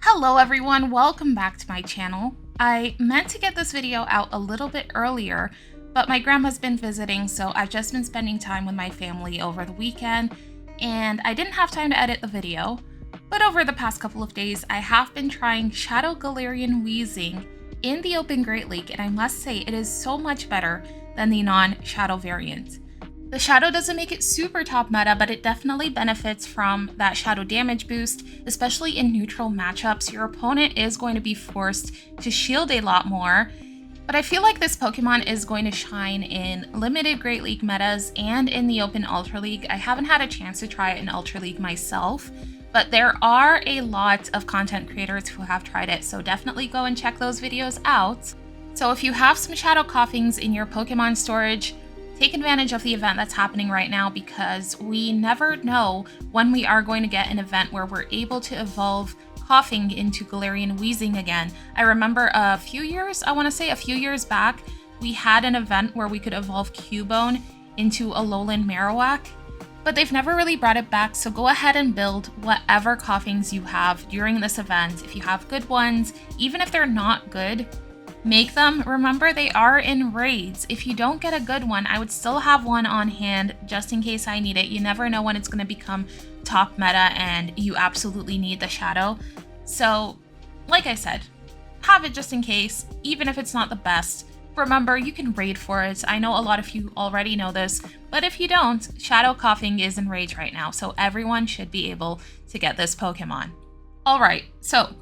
Hello everyone, welcome back to my channel. I meant to get this video out a little bit earlier, but my grandma's been visiting, so I've just been spending time with my family over the weekend, and I didn't have time to edit the video. But over the past couple of days, I have been trying Shadow Galarian Weezing in the Open Great League, and I must say it is so much better than the non-Shadow variant. The Shadow doesn't make it super top meta, but it definitely benefits from that Shadow damage boost, especially in neutral matchups. Your opponent is going to be forced to shield a lot more, but I feel like this Pokemon is going to shine in limited Great League metas and in the Open Ultra League. I haven't had a chance to try it in Ultra League myself, but there are a lot of content creators who have tried it, so definitely go and check those videos out. So if you have some Shadow Coughings in your Pokemon storage, take advantage of the event that's happening right now, because we never know when we are going to get an event where we're able to evolve Coughing into Galarian Weezing again. I remember a few years back, we had an event where we could evolve Cubone into Alolan Marowak, but they've never really brought it back, so go ahead and build whatever Coughings you have during this event. If you have good ones, even if they're not good, make them. Remember, they are in raids. If you don't get a good one, I would still have one on hand just in case I need it. You never know when it's going to become top meta and you absolutely need the Shadow. So, like I said, have it just in case, even if it's not the best. Remember, you can raid for it. I know a lot of you already know this, but if you don't, Shadow Coughing is in raids right now, so everyone should be able to get this Pokemon. Alright, so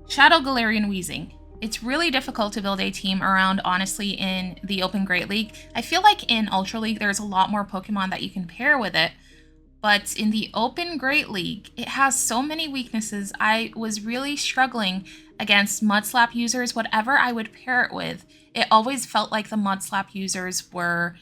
Shadow Galarian Weezing. It's really difficult to build a team around, honestly, in the Open Great League. I feel like in Ultra League, there's a lot more Pokemon that you can pair with it. But in the Open Great League, it has so many weaknesses. I was really struggling against Mud Slap users. Whatever I would pair it with, it always felt like the Mud Slap users were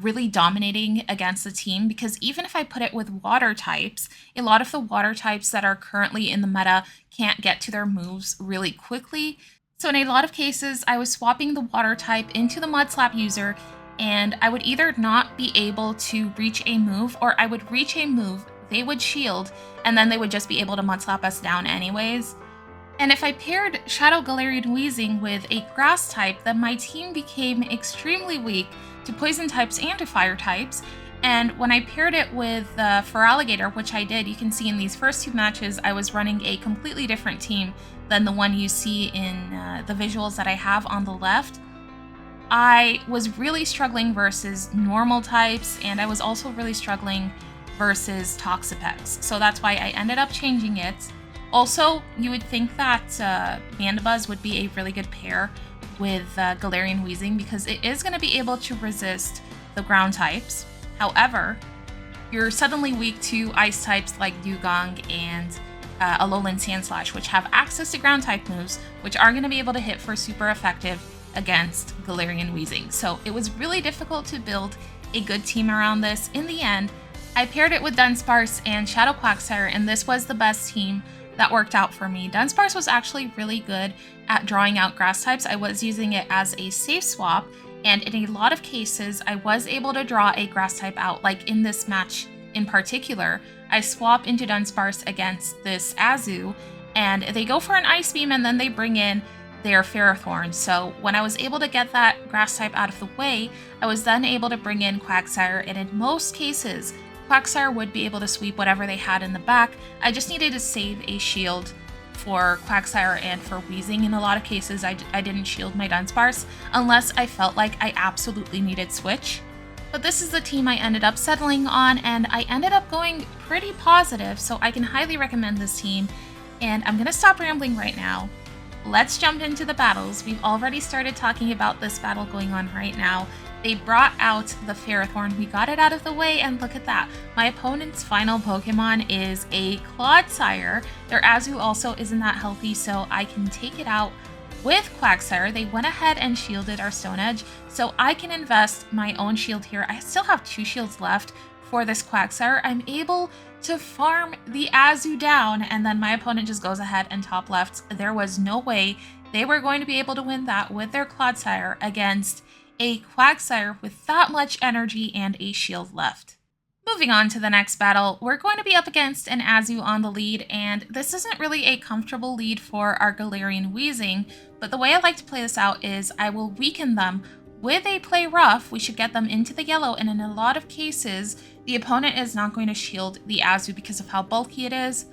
really dominating against the team, because even if I put it with water types, a lot of the water types that are currently in the meta can't get to their moves really quickly. So in a lot of cases, I was swapping the water type into the Mud Slap user, and I would either not be able to reach a move, or I would reach a move, they would shield, and then they would just be able to Mud Slap us down anyways. And if I paired Shadow Galarian Weezing with a grass type, then my team became extremely weak to poison types and to fire types. And when I paired it with Feraligatr, which I did, you can see in these first two matches, I was running a completely different team than the one you see in the visuals that I have on the left. I was really struggling versus normal types, and I was also really struggling versus Toxapex. So that's why I ended up changing it. Also, you would think that Mandibuzz would be a really good pair with Galarian Weezing, because it is going to be able to resist the ground types. However, you're suddenly weak to ice types like Dugong and Alolan Sandslash, which have access to ground type moves, which are going to be able to hit for super effective against Galarian Weezing. So it was really difficult to build a good team around this. In the end, I paired it with Dunsparce and Shadow Quagsire, and this was the best team that worked out for me. Dunsparce was actually really good at drawing out grass types. I was using it as a safe swap, and in a lot of cases, I was able to draw a grass type out. Like in this match in particular, I swap into Dunsparce against this Azu, and they go for an Ice Beam, and then they bring in their Ferrothorn. So when I was able to get that grass type out of the way, I was then able to bring in Quagsire, and in most cases, Quagsire would be able to sweep whatever they had in the back. I just needed to save a shield for Quagsire and for Weezing. In a lot of cases, I didn't shield my Dunsparce unless I felt like I absolutely needed Switch. But this is the team I ended up settling on, and I ended up going pretty positive, so I can highly recommend this team. And I'm gonna stop rambling right now. Let's jump into the battles. We've already started talking about this battle going on right now. They brought out the Ferrothorn. We got it out of the way, and look at that. My opponent's final Pokemon is a Clodsire. Their Azu also isn't that healthy, so I can take it out with Quagsire. They went ahead and shielded our Stone Edge, so I can invest my own shield here. I still have 2 shields left for this Quagsire. I'm able to farm the Azu down, and then my opponent just goes ahead and top left. There was no way they were going to be able to win that with their Clodsire against a Quagsire with that much energy and a shield left. Moving on to the next battle, we're going to be up against an Azu on the lead, and this isn't really a comfortable lead for our Galarian Weezing, but the way I like to play this out is I will weaken them with a play rough. We should get them into the yellow, and in a lot of cases, the opponent is not going to shield the Azu because of how bulky it is.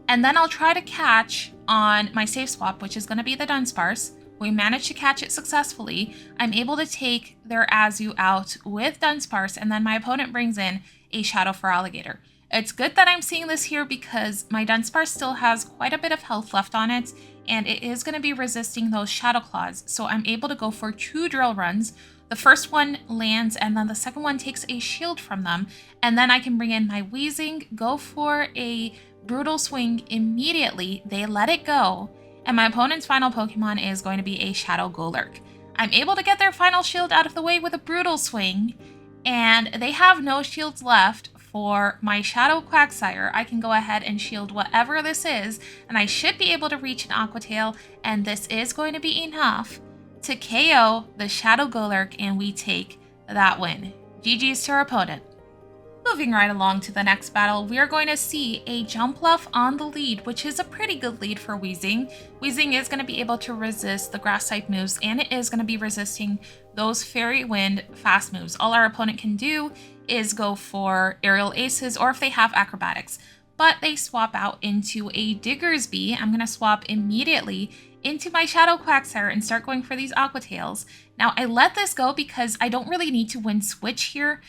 And then I'll try to catch on my safe swap, which is going to be the Dunsparce. We managed to catch it successfully. I'm able to take their Azu out with Dunsparce, and then my opponent brings in a Shadow Feraligatr. It's good that I'm seeing this here because my Dunsparce still has quite a bit of health left on it, and it is going to be resisting those Shadow Claws, so I'm able to go for 2 drill runs. The first one lands, and then the second one takes a shield from them, and then I can bring in my Weezing, go for a Brutal Swing immediately. They let it go, and my opponent's final Pokemon is going to be a Shadow Golurk. I'm able to get their final shield out of the way with a Brutal Swing, and they have no shields left for my Shadow Quagsire. I can go ahead and shield whatever this is, and I should be able to reach an Aqua Tail, and this is going to be enough to KO the Shadow Golurk, and we take that win. GG's to our opponent. Moving right along to the next battle, we are going to see a Jumpluff on the lead, which is a pretty good lead for Weezing. Weezing is going to be able to resist the Grass-type moves, and it is going to be resisting those Fairy Wind fast moves. All our opponent can do is go for Aerial Aces, or if they have Acrobatics. But they swap out into a Diggersby. I'm going to swap immediately into my Shadow Quagsire and start going for these Aqua Tails. Now, I let this go because I don't really need to win switch here.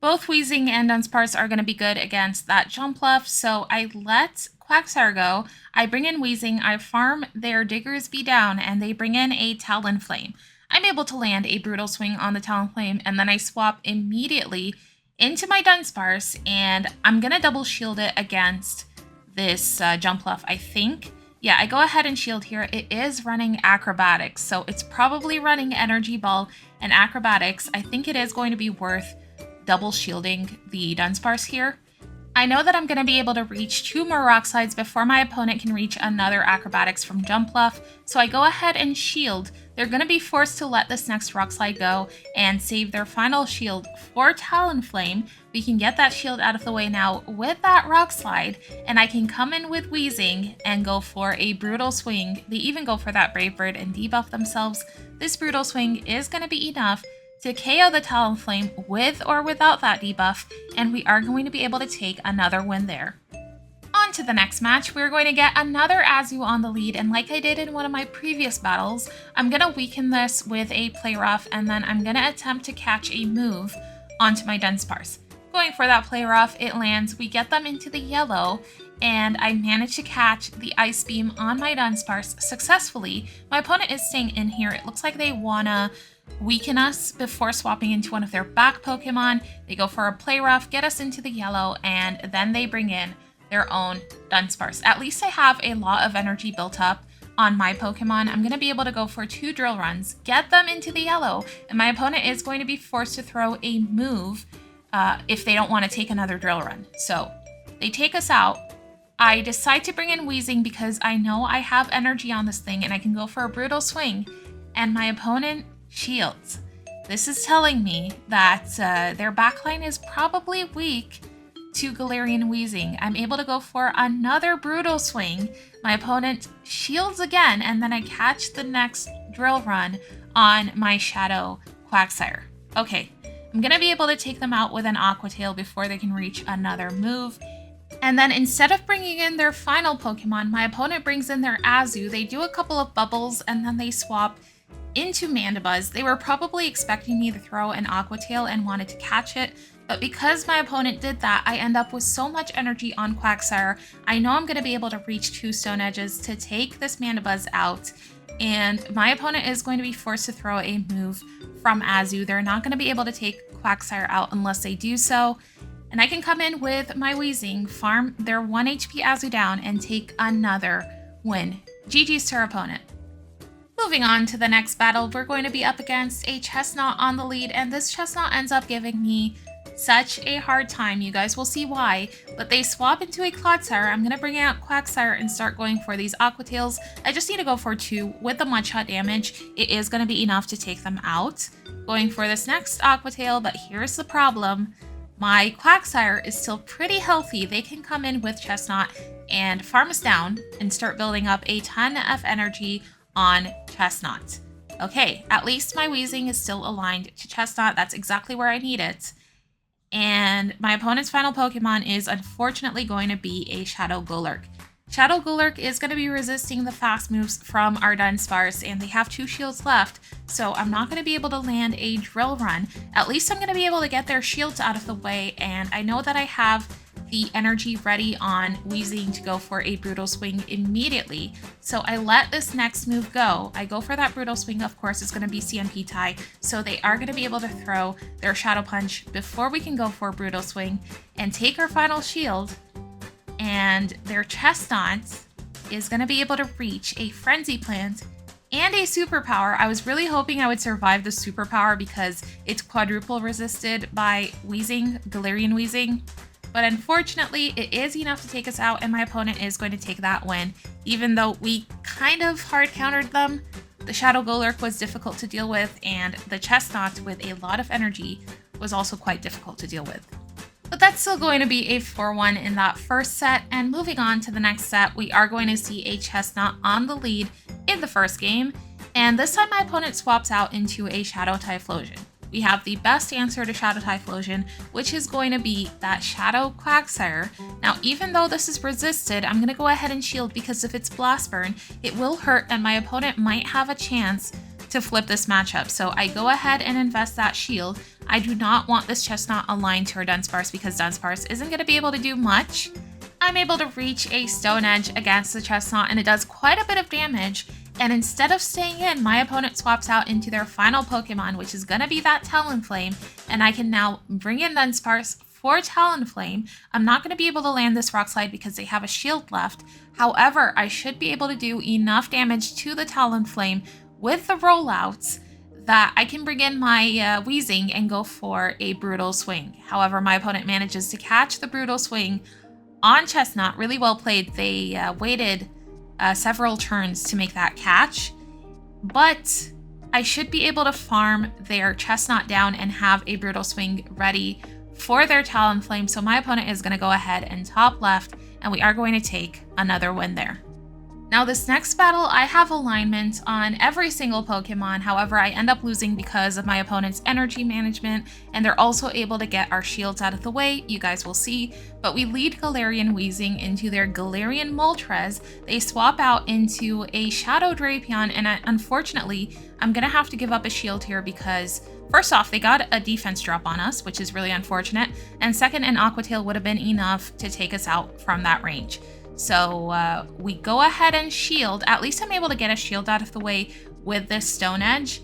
Both Weezing and Dunsparce are going to be good against that Jumpluff, so I let Quagsire go. I bring in Weezing, I farm their Diggersby down, and they bring in a Talonflame. I'm able to land a Brutal Swing on the Talonflame, and then I swap immediately into my Dunsparce, and I'm going to double shield it against this Jumpluff, I think. Yeah, I go ahead and shield here. It is running Acrobatics, so it's probably running Energy Ball and Acrobatics. I think it is going to be worth double shielding the Dunsparce here. I know that I'm going to be able to reach 2 more Rock Slides before my opponent can reach another Acrobatics from Jumpluff, so I go ahead and shield. They're going to be forced to let this next Rock Slide go and save their final shield for Talonflame. We can get that shield out of the way now with that Rock Slide, and I can come in with Weezing and go for a Brutal Swing. They even go for that Brave Bird and debuff themselves. This Brutal Swing is going to be enough to KO the Talonflame with or without that debuff, and we are going to be able to take another win there. On to the next match, we're going to get another Azu on the lead, and like I did in one of my previous battles, I'm going to weaken this with a Play Rough, and then I'm going to attempt to catch a move onto my Dunsparce. Going for that Play Rough, it lands, we get them into the yellow, and I manage to catch the Ice Beam on my Dunsparce successfully. My opponent is staying in here. It looks like they want to weaken us before swapping into one of their back Pokemon. They go for a Play Rough, get us into the yellow, and then they bring in their own Dunsparce. At least I have a lot of energy built up on my Pokemon. I'm going to be able to go for 2 drill runs, get them into the yellow, and my opponent is going to be forced to throw a move if they don't want to take another drill run. So they take us out. I decide to bring in Weezing because I know I have energy on this thing and I can go for a Brutal Swing, and my opponent shields. This is telling me that their backline is probably weak to Galarian Weezing. I'm able to go for another Brutal Swing. My opponent shields again, and then I catch the next drill run on my Shadow Quagsire. Okay, I'm going to be able to take them out with an Aqua Tail before they can reach another move. And then instead of bringing in their final Pokemon, my opponent brings in their Azu. They do a couple of bubbles, and then they swap into Mandibuzz. They were probably expecting me to throw an Aqua Tail and wanted to catch it, but because my opponent did that, I end up with so much energy on Quagsire. I know I'm going to be able to reach 2 Stone Edges to take this Mandibuzz out, and my opponent is going to be forced to throw a move from Azu. They're not going to be able to take Quagsire out unless they do so, and I can come in with my Weezing, farm their 1 HP Azu down, and take another win. GG's to our opponent. Moving on to the next battle, we're going to be up against a Chestnut on the lead, and this Chestnut ends up giving me such a hard time. You guys will see why, but they swap into a Clodsire. I'm going to bring out Quagsire and start going for these Aqua Tails. I just need to go for 2 with the Mudshot damage. It is going to be enough to take them out. Going for this next Aqua Tail, but here's the problem. my Quagsire is still pretty healthy. They can come in with Chestnut and farm us down and start building up a ton of energy on Chestnut. Okay, at least my Weezing is still aligned to Chestnut. That's exactly where I need it. And my opponent's final Pokemon is unfortunately going to be a Shadow Golurk. Shadow Golurk is going to be resisting the fast moves from our Dunsparce, and they have 2 shields left, so I'm not going to be able to land a Drill Run. At least I'm going to be able to get their shields out of the way, and I know that I have the energy ready on Weezing to go for a Brutal Swing immediately, so I let this next move go. I go for that Brutal Swing, of course, it's going to be CMP tie, so they are going to be able to throw their Shadow Punch before we can go for a Brutal Swing and take our final shield. And their Chestnut is going to be able to reach a Frenzy Plant and a Superpower. I was really hoping I would survive the Superpower because it's quadruple resisted by Weezing, Galarian Weezing. But unfortunately, it is enough to take us out, and my opponent is going to take that win. Even though we kind of hard countered them, the Shadow Golurk was difficult to deal with, and the Chestnut with a lot of energy was also quite difficult to deal with. But that's still going to be a 4-1 in that first set, and moving on to the next set, we are going to see a Chestnut on the lead in the first game, and this time my opponent swaps out into a Shadow Typhlosion. We have the best answer to Shadow Typhlosion, which is going to be that Shadow Quagsire. Now, even though this is resisted, I'm going to go ahead and shield because if it's Blast Burn, it will hurt and my opponent might have a chance to flip this matchup. So I go ahead and invest that shield. I do not want this Chestnut aligned to our Dunsparce because Dunsparce isn't going to be able to do much. I'm able to reach a Stone Edge against the Chestnut and it does quite a bit of damage. And instead of staying in, my opponent swaps out into their final Pokemon, which is going to be that Talonflame. And I can now bring in Dunsparce for Talonflame. I'm not going to be able to land this Rock Slide because they have a shield left. However, I should be able to do enough damage to the Talonflame with the rollouts that I can bring in my Weezing and go for a Brutal Swing. However, my opponent manages to catch the Brutal Swing on Chestnut. Really well played. They waited several turns to make that catch, but I should be able to farm their Chestnut down and have a Brutal Swing ready for their Talonflame. So my opponent is going to go ahead and top left, and we are going to take another win there. Now this next battle, I have alignment on every single Pokemon, however I end up losing because of my opponent's energy management, and they're also able to get our shields out of the way, you guys will see, but we lead Galarian Weezing into their Galarian Moltres. They swap out into a Shadow Drapion, and unfortunately, I'm gonna have to give up a shield here because first off, they got a defense drop on us, which is really unfortunate, and second, an Aqua Tail would have been enough to take us out from that range. So we go ahead and shield. At least I'm able to get a shield out of the way with this Stone Edge.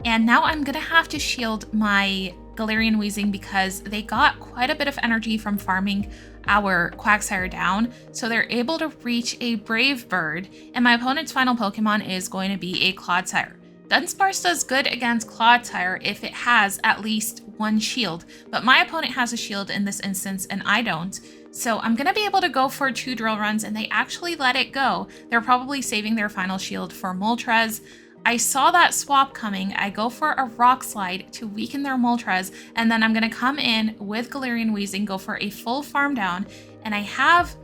And now I'm going to have to shield my Galarian Weezing because they got quite a bit of energy from farming our Quagsire down. So they're able to reach a Brave Bird. And my opponent's final Pokemon is going to be a Clodsire. Dunsparce does good against Clodsire if it has at least one shield. But my opponent has a shield in this instance and I don't. So I'm going to be able to go for 2 Drill Runs, and they actually let it go. They're probably saving their final shield for Moltres. I saw that swap coming. I go for a Rock Slide to weaken their Moltres, and then I'm going to come in with Galarian Weezing, go for a full farm down, and I have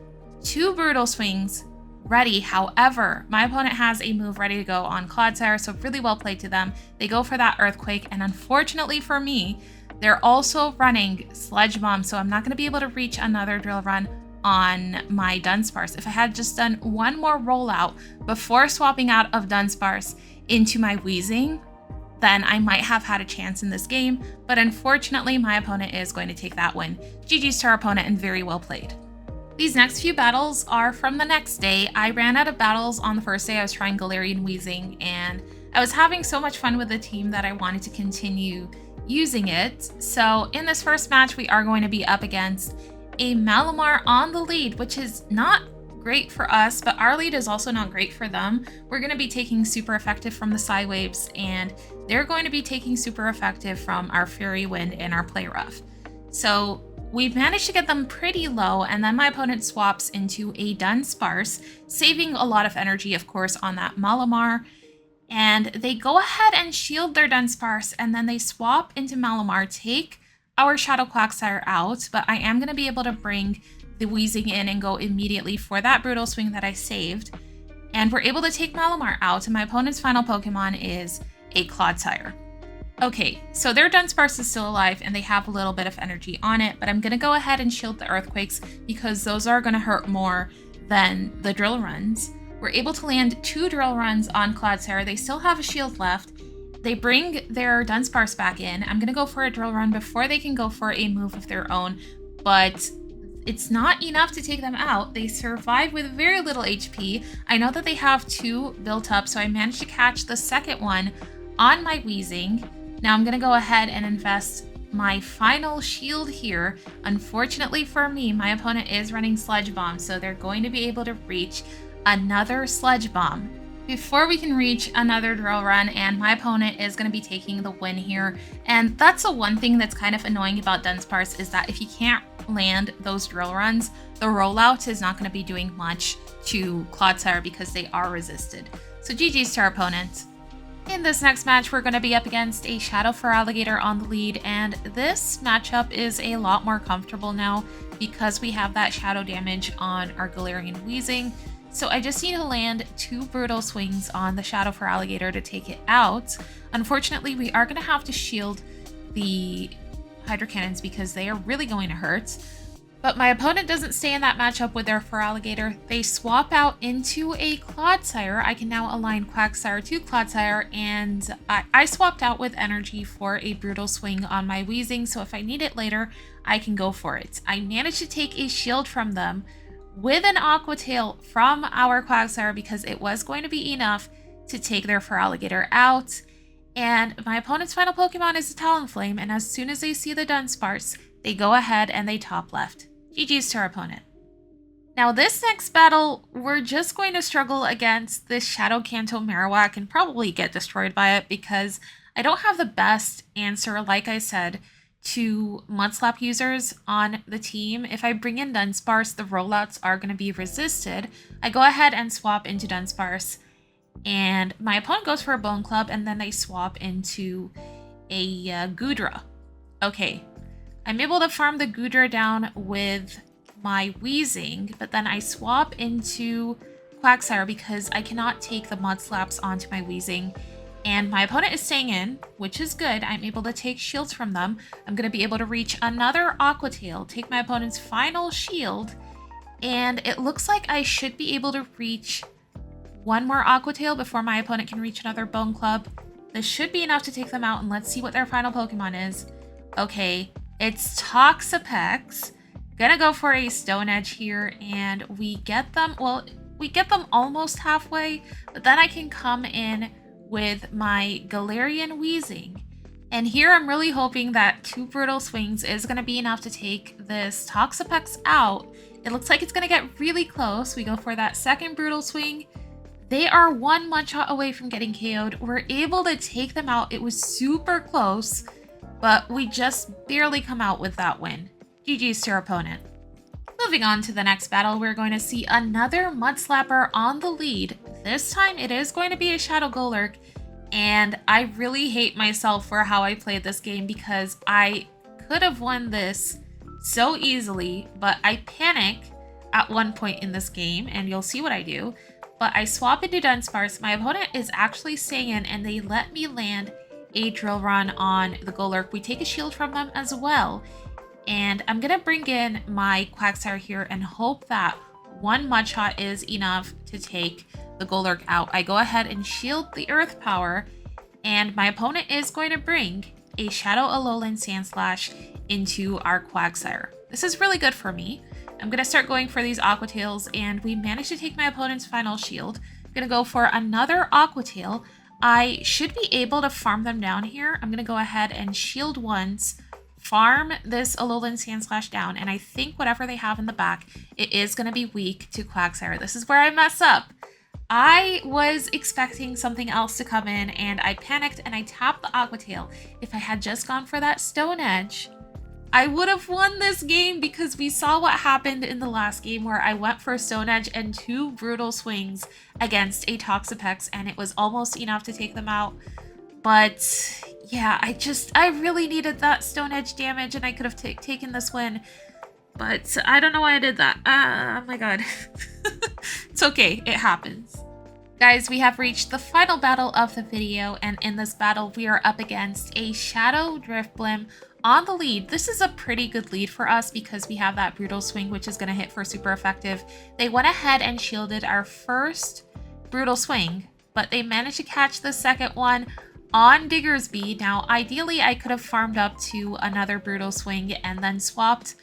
2 Brutal Swings ready. However, my opponent has a move ready to go on Clodsire, so really well played to them. They go for that Earthquake, and unfortunately for me, they're also running Sludge Bomb, so I'm not going to be able to reach another Drill Run on my Dunsparce. If I had just done one more rollout before swapping out of Dunsparce into my Weezing, then I might have had a chance in this game, but unfortunately my opponent is going to take that win. GG's to our opponent and very well played. These next few battles are from the next day. I ran out of battles on the first day. I was trying Galarian Weezing, and I was having so much fun with the team that I wanted to continue using it. So in this first match, we are going to be up against a Malamar on the lead, which is not great for us, but our lead is also not great for them. We're going to be taking super effective from the Psywaves, and they're going to be taking super effective from our Fury Wind and our Play Rough. So we've managed to get them pretty low, and then my opponent swaps into a Dunsparce, saving a lot of energy, of course, on that Malamar. And they go ahead and shield their Dunsparce, and then they swap into Malamar, take our Shadow Quagsire out, but I am going to be able to bring the Weezing in and go immediately for that Brutal Swing that I saved. And we're able to take Malamar out, and my opponent's final Pokemon is a Clodsire. Okay, so their Dunsparce is still alive and they have a little bit of energy on it, but I'm going to go ahead and shield the Earthquakes because those are going to hurt more than the Drill Runs. We're able to land 2 Drill Runs on Clodsire. They still have a shield left. They bring their Dunsparce back in. I'm going to go for a Drill Run before they can go for a move of their own, but it's not enough to take them out. They survive with very little HP. I know that they have 2 built up, so I managed to catch the second one on my Weezing. Now I'm going to go ahead and invest my final shield here. Unfortunately for me, my opponent is running Sludge Bomb, so they're going to be able to reach another Sludge Bomb before we can reach another Drill Run, and my opponent is going to be taking the win here. And that's the one thing that's kind of annoying about Dunsparce, is that if he can't land those Drill Runs, the rollout is not going to be doing much to Clodsire because they are resisted. So GG's to our opponent. In this next match, we're going to be up against a Shadow Feraligatr on the lead, and this matchup is a lot more comfortable now because we have that shadow damage on our Galarian Weezing. So I just need to land 2 Brutal Swings on the Shadow Feraligatr to take it out. Unfortunately, we are going to have to shield the Hydro Cannons because they are really going to hurt. But my opponent doesn't stay in that matchup with their Feraligatr. They swap out into a Clodsire. I can now align Quagsire to Clodsire, and I swapped out with energy for a Brutal Swing on my Weezing, so if I need it later, I can go for it. I managed to take a shield from them with an Aqua Tail from our Quagsire because it was going to be enough to take their Feraligatr out. And my opponent's final Pokemon is a Talonflame, and as soon as they see the Dunsparce, they go ahead and they top left. GG's to our opponent. Now this next battle, we're just going to struggle against this Shadow Kanto Marowak and probably get destroyed by it because I don't have the best answer, like I said, to Mudslap users on the team. If I bring in Dunsparce, the rollouts are going to be resisted. I go ahead and swap into Dunsparce, and my opponent goes for a Bone Club, and then they swap into a Goodra. Okay. I'm able to farm the Goodra down with my Weezing, but then I swap into Quagsire because I cannot take the Mudslaps onto my Weezing. And my opponent is staying in, which is good. I'm able to take shields from them. I'm going to be able to reach another Aqua Tail, take my opponent's final shield, and it looks like I should be able to reach one more Aqua Tail before my opponent can reach another Bone Club. This should be enough to take them out, and let's see what their final Pokemon is. Okay. It's Toxapex. Gonna go for a Stone Edge here, and we get them, well, we get them almost halfway, but then I can come in with my Galarian Weezing. And here I'm really hoping that 2 Brutal Swings is gonna be enough to take this Toxapex out. It looks like it's gonna get really close. We go for that second Brutal Swing. They are 1 Mudshot away from getting KO'd. We're able to take them out. It was super close, but we just barely come out with that win. GG's to our opponent. Moving on to the next battle, we're going to see another Mudslapper on the lead. This time it is going to be a Shadow Golurk, and I really hate myself for how I played this game because I could have won this so easily, but I panic at one point in this game, and you'll see what I do. But I swap into Dunsparce. My opponent is actually staying in, and they let me land a Drill Run on the Golurk. We take a shield from them as well, and I'm gonna bring in my Quagsire here and hope that 1 Mudshot is enough to take the Golurk out. I go ahead and shield the Earth Power, and my opponent is going to bring a Shadow Alolan Sandslash into our Quagsire. This is really good for me. I'm gonna start going for these Aqua Tails, and we managed to take my opponent's final shield. I'm gonna go for another Aqua Tail. I should be able to farm them down here. I'm going to go ahead and shield once, farm this Alolan Sandslash down, and I think whatever they have in the back, it is going to be weak to Quagsire. This is where I mess up. I was expecting something else to come in, and I panicked and I tapped the Aqua Tail. If I had just gone for that Stone Edge, I would have won this game because we saw what happened in the last game where I went for a Stone Edge and 2 Brutal Swings against a Toxapex, and it was almost enough to take them out. But Yeah, I really needed that Stone Edge damage, and I could have taken this win. But I don't know why I did that. Oh my god. It's okay, it happens. Guys, we have reached the final battle of the video, and in this battle we are up against a Shadow Drifblim on the lead. This is a pretty good lead for us because we have that Brutal Swing, which is going to hit for super effective. They went ahead and shielded our first Brutal Swing, but they managed to catch the second one on Diggersby. Now, ideally, I could have farmed up to another Brutal Swing and then swapped,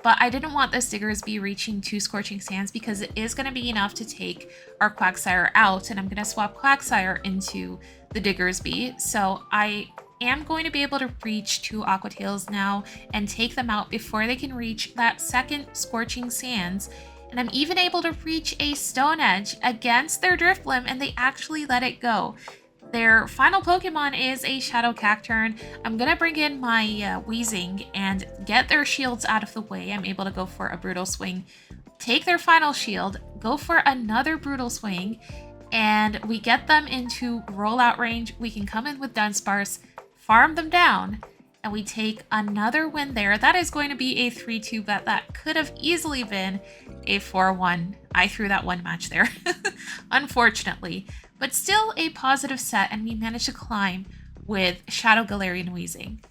but I didn't want this Diggersby reaching 2 Scorching Sands because it is going to be enough to take our Quagsire out, and I'm going to swap Quagsire into the Diggersby. So I am going to be able to reach 2 Aqua Tails now and take them out before they can reach that second Scorching Sands. And I'm even able to reach a Stone Edge against their Drifblim, and they actually let it go. Their final Pokemon is a Shadow Cacturn. I'm going to bring in my Weezing and get their shields out of the way. I'm able to go for a Brutal Swing, take their final shield, go for another Brutal Swing, and we get them into rollout range. We can come in with Dunsparce, farm them down, and we take another win there. That is going to be a 3-2 bet. That could have easily been a 4-1. I threw that one match there, unfortunately. But still a positive set, and we managed to climb with Shadow Galarian Weezing.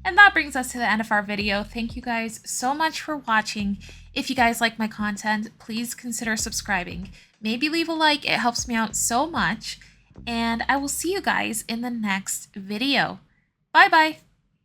And that brings us to the end of our video. Thank you guys so much for watching. If you guys like my content, please consider subscribing. Maybe leave a like, it helps me out so much. And I will see you guys in the next video. Bye bye!